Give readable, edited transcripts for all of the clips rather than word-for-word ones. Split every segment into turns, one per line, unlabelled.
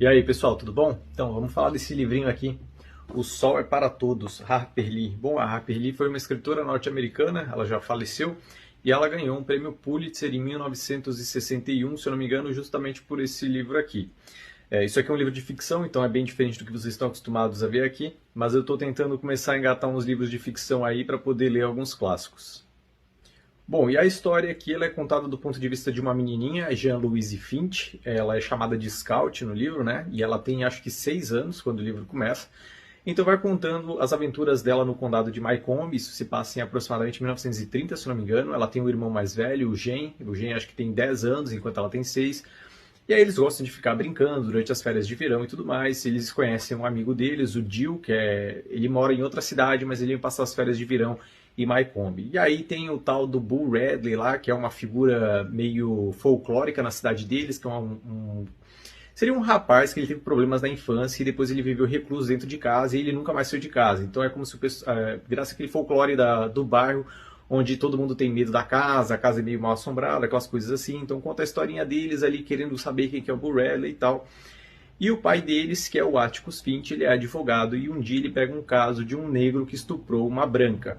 E aí, pessoal, tudo bom? Então, vamos falar desse livrinho aqui, O Sol é para Todos, Harper Lee. Bom, a Harper Lee foi uma escritora norte-americana, ela já faleceu, e ela ganhou um prêmio Pulitzer em 1961, se eu não me engano, justamente por esse livro aqui. Isso aqui é um livro de ficção, então é bem diferente do que vocês estão acostumados a ver aqui, mas eu estou tentando começar a engatar uns livros de ficção aí para poder ler alguns clássicos. Bom, e a história aqui ela é contada do ponto de vista de uma menininha, a Jean-Louise Finch. Ela é chamada de Scout no livro, né? E ela tem acho que 6 anos quando o livro começa. Então vai contando as aventuras dela no condado de Maycomb. Isso se passa em aproximadamente 1930, se não me engano. Ela tem um irmão mais velho, o Gen. O Gen acho que tem 10 anos, enquanto ela tem 6. E aí eles gostam de ficar brincando durante as férias de verão e tudo mais. Eles conhecem um amigo deles, o Jill, ele mora em outra cidade, mas ele vem passar as férias de verão em Maycomb. E aí tem o tal do Bull Radley lá, que é uma figura meio folclórica na cidade deles, que é seria um rapaz que ele teve problemas na infância e depois ele viveu recluso dentro de casa e ele nunca mais saiu de casa. Então é como se, graças àquele folclore do bairro, onde todo mundo tem medo da casa, a casa é meio mal assombrada, aquelas coisas assim. Então conta a historinha deles ali, querendo saber quem que é o Bull Radley e tal. E o pai deles, que é o Atticus Finch, ele é advogado e um dia ele pega um caso de um negro que estuprou uma branca.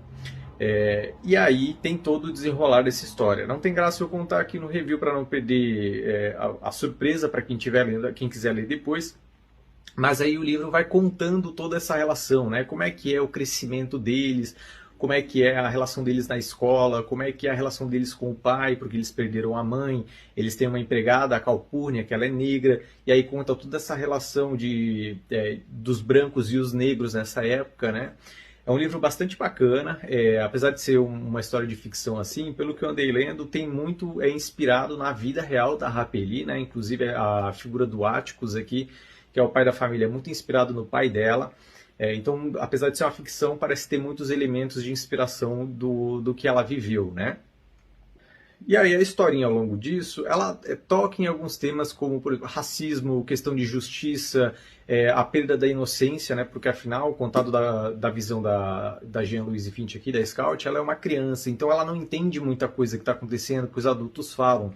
E aí tem todo o desenrolar dessa história. Não tem graça eu contar aqui no review para não perder a surpresa para quem quiser ler depois. Mas aí o livro vai contando toda essa relação, né? Como é que é o crescimento deles, como é que é a relação deles na escola, como é que é a relação deles com o pai, porque eles perderam a mãe, eles têm uma empregada, a Calpurnia, que ela é negra, e aí conta toda essa relação dos brancos e os negros nessa época, né? É um livro bastante bacana, apesar de ser uma história de ficção assim, pelo que eu andei lendo, tem muito inspirado na vida real da Harper Lee, né? Inclusive a figura do Atticus aqui, que é o pai da família, é muito inspirado no pai dela. Então, apesar de ser uma ficção, parece ter muitos elementos de inspiração do que ela viveu, né? E aí a historinha ao longo disso, ela toca em alguns temas como, por exemplo, racismo, questão de justiça, a perda da inocência, né? Porque afinal, contado da visão da Jean-Louise Finch aqui, da Scout, ela é uma criança, então ela não entende muita coisa que está acontecendo, que os adultos falam.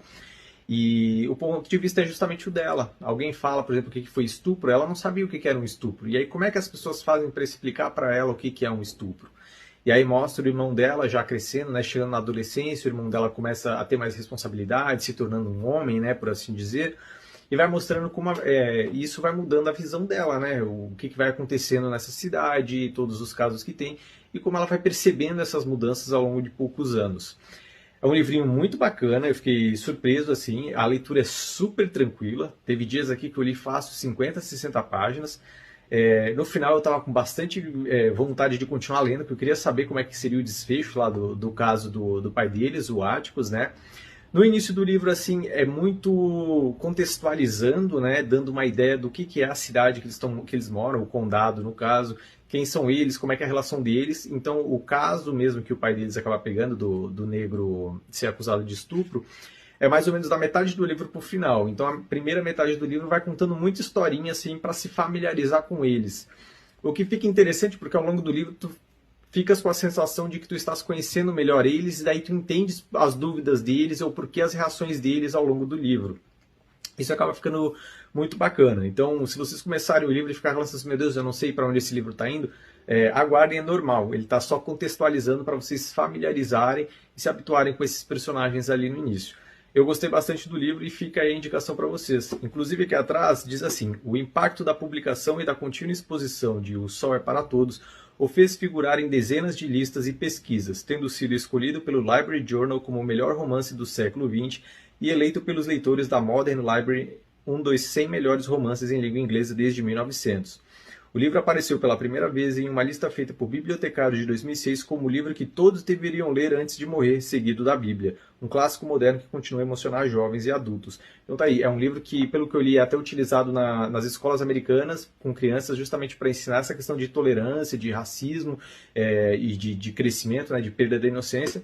E o ponto de vista é justamente o dela. Alguém fala, por exemplo, o que foi estupro, ela não sabia o que era um estupro. E aí como é que as pessoas fazem para explicar para ela o que é um estupro? E aí mostra o irmão dela já crescendo, né, chegando na adolescência, o irmão dela começa a ter mais responsabilidade, se tornando um homem, né, por assim dizer, e vai mostrando como isso vai mudando a visão dela, né, o que vai acontecendo nessa cidade, todos os casos que tem, e como ela vai percebendo essas mudanças ao longo de poucos anos. É um livrinho muito bacana, eu fiquei surpreso, assim, a leitura é super tranquila, teve dias aqui que eu li fácil 50, 60 páginas, no final eu estava com bastante vontade de continuar lendo, porque eu queria saber como é que seria o desfecho lá do caso do pai deles, o Atticus, né? No início do livro, assim, é muito contextualizando, né, dando uma ideia do que é a cidade que eles moram, o condado, no caso, quem são eles, como é que é a relação deles. Então, o caso mesmo que o pai deles acaba pegando, do negro ser acusado de estupro, é mais ou menos da metade do livro para o final. Então, a primeira metade do livro vai contando muita historinha, assim, para se familiarizar com eles. O que fica interessante, porque ao longo do livro tu ficas com a sensação de que tu estás conhecendo melhor eles, e daí tu entendes as dúvidas deles ou por que as reações deles ao longo do livro. Isso acaba ficando muito bacana. Então, se vocês começarem o livro e ficarem assim, meu Deus, eu não sei para onde esse livro está indo, aguardem, é normal. Ele está só contextualizando para vocês se familiarizarem e se habituarem com esses personagens ali no início. Eu gostei bastante do livro e fica aí a indicação para vocês. Inclusive aqui atrás diz assim: o impacto da publicação e da contínua exposição de O Sol é para Todos o fez figurar em dezenas de listas e pesquisas, tendo sido escolhido pelo Library Journal como o melhor romance do século XX e eleito pelos leitores da Modern Library um dos 100 melhores romances em língua inglesa desde 1900. O livro apareceu pela primeira vez em uma lista feita por bibliotecários de 2006 como o livro que todos deveriam ler antes de morrer, seguido da Bíblia. Um clássico moderno que continua a emocionar jovens e adultos. Então tá aí, é um livro que, pelo que eu li, é até utilizado nas escolas americanas com crianças justamente para ensinar essa questão de tolerância, de racismo e de crescimento, né, de perda da inocência.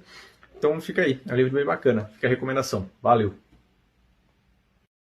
Então fica aí, é um livro bem bacana. Fica a recomendação. Valeu!